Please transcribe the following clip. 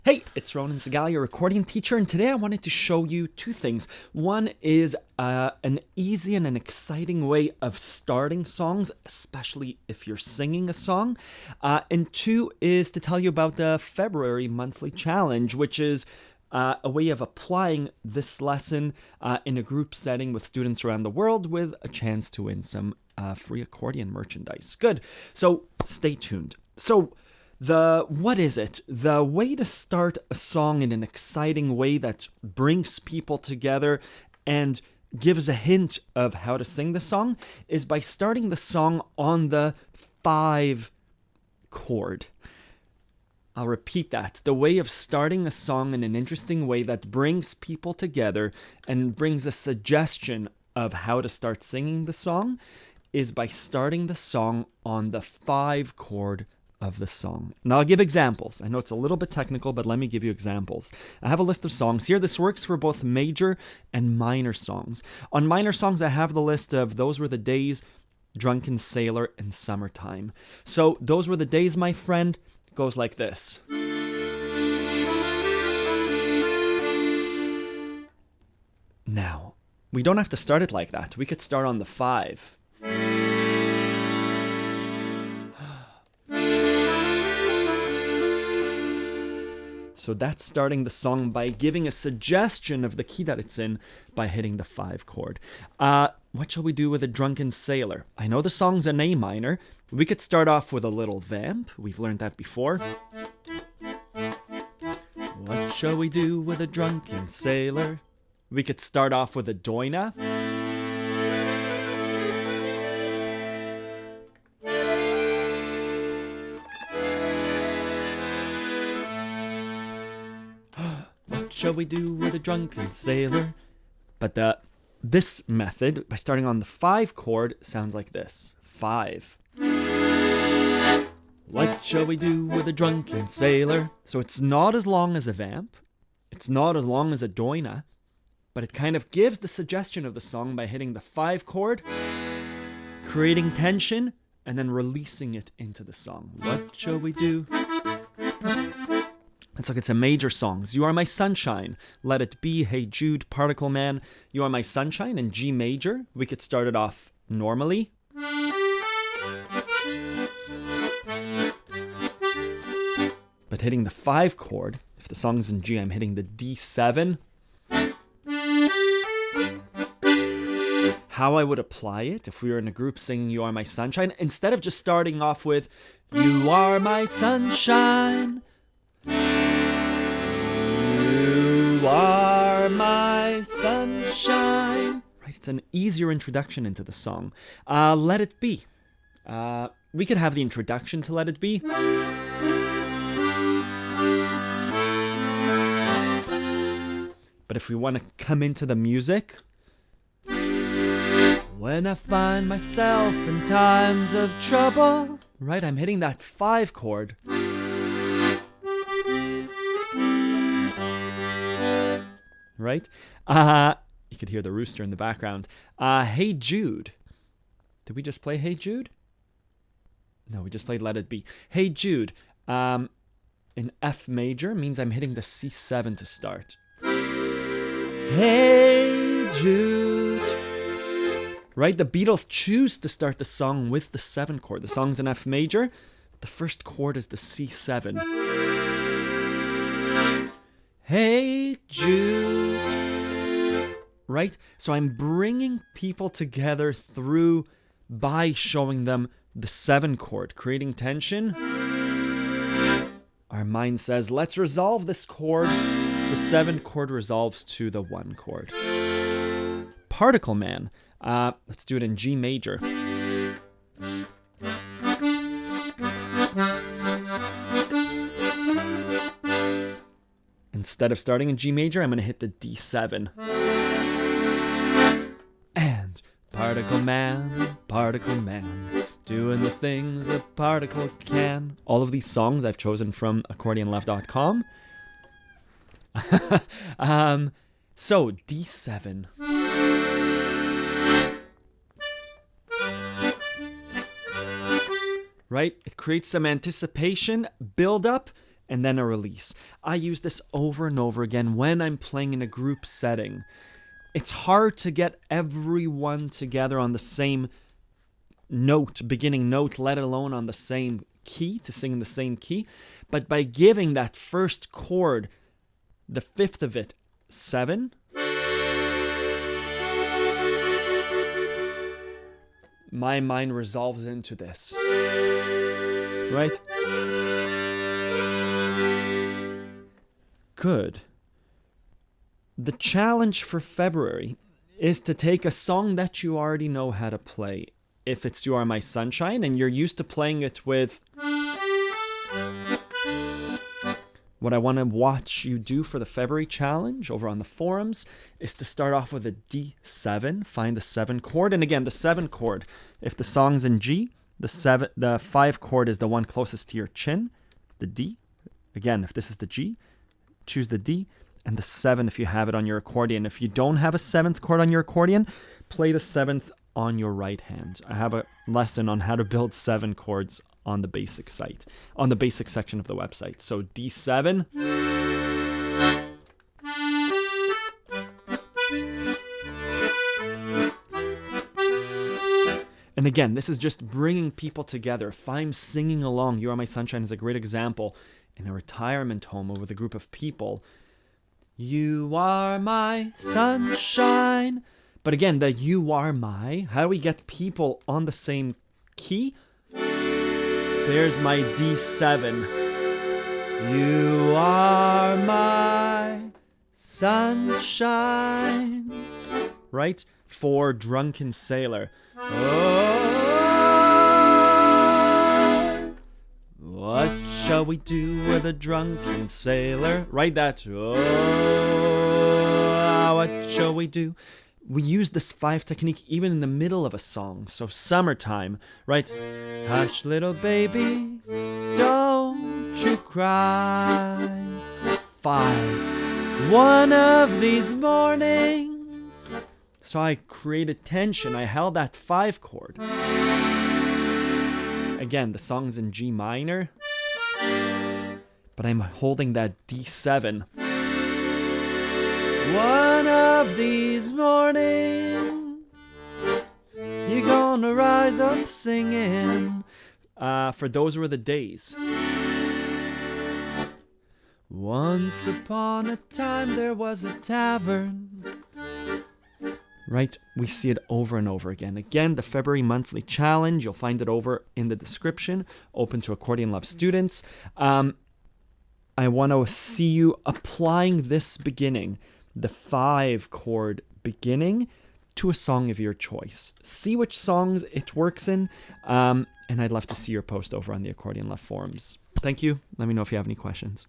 Hey, it's Ronan Segal, your accordion teacher, and today I wanted to show you two things. One is an easy and an exciting way of starting songs, especially if you're singing a song. And two is to tell you about the February monthly challenge, which is a way of applying this lesson in a group setting with students around the world with a chance to win some free accordion merchandise. Good. So stay tuned. What is it? The way to start a song in an exciting way that brings people together and gives a hint of how to sing the song is by starting the song on the 5 chord. I'll repeat that. The way of starting a song in an interesting way that brings people together and brings a suggestion of how to start singing the song is by starting the song on the 5 chord of the song. Now I'll give examples. I know it's a little bit technical, but let me give you examples. I have a list of songs here. This works for both major and minor songs. On minor songs, I have the list of Those Were the Days, Drunken Sailor, and Summertime. So Those Were the Days, my friend, goes like this. Now, we don't have to start it like that. We could start on the 5. So that's starting the song by giving a suggestion of the key that it's in by hitting the 5 chord. What shall we do with a Drunken Sailor? I know the song's an A minor. We could start off with a little vamp. We've learned that before. What shall we do with a drunken sailor? We could start off with a doina. What shall we do with a drunken sailor? But this method, by starting on the 5 chord, sounds like this. 5. What shall we do with a drunken sailor? So it's not as long as a vamp. It's not as long as a doina. But it kind of gives the suggestion of the song by hitting the 5 chord, creating tension, and then releasing it into the song. What shall we do? Let's look at some major songs. You Are My Sunshine, Let It Be, Hey Jude, Particle Man. You Are My Sunshine in G major. We could start it off normally. But hitting the 5 chord, if the song's in G, I'm hitting the D7. How I would apply it if we were in a group singing You Are My Sunshine, instead of just starting off with You Are My Sunshine, You are my sunshine. Right, it's an easier introduction into the song. Let It Be. We could have the introduction to Let It Be. But if we want to come into the music, when I find myself in times of trouble, right, I'm hitting that 5 chord. Right? You could hear the rooster in the background. Hey Jude. Did we just play Hey Jude? No, we just played Let It Be. Hey Jude. In F major means I'm hitting the C7 to start. Hey Jude. Right? The Beatles choose to start the song with the 7 chord. The song's in F major. The first chord is the C7. Hey Jude. Right? So I'm bringing people together by showing them the 7 chord, creating tension. Our mind says, let's resolve this chord. The 7 chord resolves to the 1 chord. Particle Man. Let's do it in G major. Instead of starting in G major, I'm going to hit the D7. And Particle Man, doing the things a particle can. All of these songs I've chosen from AccordionLove.com. So D7. Right? It creates some anticipation, build up, and then a release. I use this over and over again when I'm playing in a group setting. It's hard to get everyone together on the same note, beginning note, let alone on the same key, to sing in the same key. But by giving that first chord, the fifth of it, 7, my mind resolves into this, right? Good. The challenge for February is to take a song that you already know how to play. If it's You Are My Sunshine and you're used to playing it with, what I want to watch you do for the February challenge over on the forums is to start off with a D7, find the 7 chord. And again, the 7 chord, if the song's in G, the 5 chord is the one closest to your chin, the D. Again, if this is the G, choose the D, and the 7 if you have it on your accordion. If you don't have a 7th chord on your accordion, play the 7th on your right hand. I have a lesson on how to build 7 chords on the basic site, on the basic section of the website. So D7. And again, this is just bringing people together. If I'm singing along, You Are My Sunshine is a great example, in a retirement home with a group of people. You are my sunshine. But again, the you are my, how do we get people on the same key? There's my D7. You are my sunshine. Right? For Drunken Sailor. Oh, what shall we do with a drunken sailor? Right? That's, oh, what shall we do? We use this 5 technique even in the middle of a song. So Summertime, right? Hush, little baby, don't you cry. 5. One of these mornings. So I created tension. I held that 5 chord. Again, the song's in G minor, but I'm holding that D7. One of these mornings, you're gonna rise up singing. For those were the days. Once upon a time there was a tavern. Right? We see it over and over again. Again, the February monthly challenge, you'll find it over in the description, open to Accordion Love students. I want to see you applying this beginning, the 5 chord beginning, to a song of your choice. See which songs it works in, and I'd love to see your post over on the Accordion Love forums. Thank you. Let me know if you have any questions.